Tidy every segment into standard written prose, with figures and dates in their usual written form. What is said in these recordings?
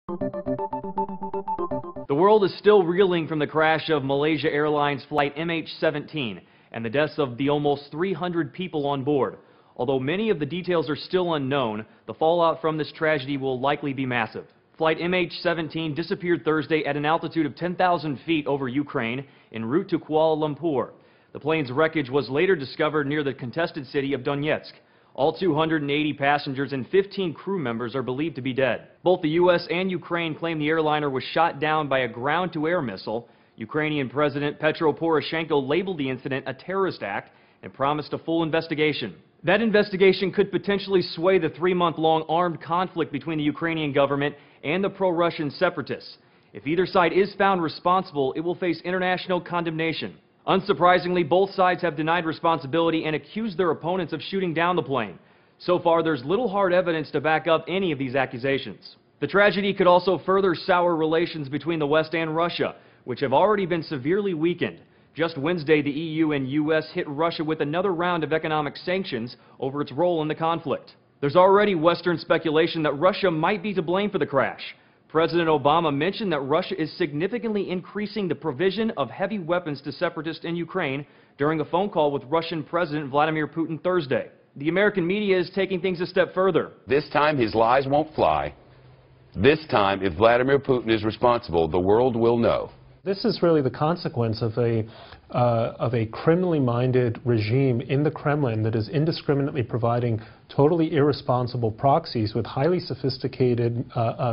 The world is still reeling from the crash of Malaysia Airlines flight MH17 and the deaths of the almost 300 people on board. Although many of the details are still unknown, the fallout from this tragedy will likely be massive. Flight MH17 disappeared Thursday at an altitude of 10,000 feet over Ukraine en route to Kuala Lumpur. The plane's wreckage was later discovered near the contested city of Donetsk. All 280 passengers and 15 crew members are believed to be dead. Both the U.S. and Ukraine claim the airliner was shot down by a ground-to-air missile. Ukrainian President Petro Poroshenko labeled the incident a terrorist act and promised a full investigation. That investigation could potentially sway the 3-month-long armed conflict between the Ukrainian government and the pro-Russian separatists. If either side is found responsible, it will face international condemnation. Unsurprisingly, both sides have denied responsibility and accused their opponents of shooting down the plane. So far, there's little hard evidence to back up any of these accusations. The tragedy could also further sour relations between the West and Russia, which have already been severely weakened. Just Wednesday, the EU and U.S. hit Russia with another round of economic sanctions over its role in the conflict. There's already Western speculation that Russia might be to blame for the crash. President Obama mentioned that Russia is significantly increasing the provision of heavy weapons to separatists in Ukraine during a phone call with Russian President Vladimir Putin Thursday. The American media is taking things a step further. This time his lies won't fly. This time, if Vladimir Putin is responsible, the world will know. This is really the consequence of a criminally minded regime in the Kremlin that is indiscriminately providing totally irresponsible proxies with highly sophisticated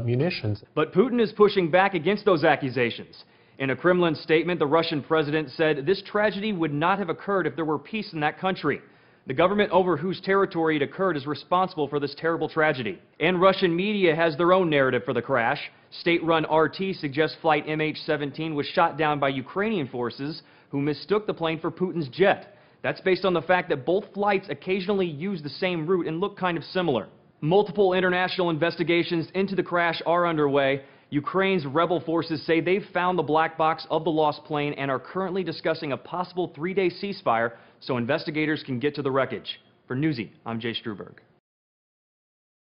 munitions. But Putin is pushing back against those accusations. In a Kremlin statement, the Russian president said this tragedy would not have occurred if there were peace in that country. The government over whose territory it occurred is responsible for this terrible tragedy. And Russian media has their own narrative for the crash. State-run RT suggests flight MH17 was shot down by Ukrainian forces who mistook the plane for Putin's jet. That's based on the fact that both flights occasionally use the same route and look kind of similar. Multiple international investigations into the crash are underway. Ukraine's rebel forces say they've found the black box of the lost plane and are currently discussing a possible 3-day ceasefire so investigators can get to the wreckage. For Newsy, I'm Jay Struberg.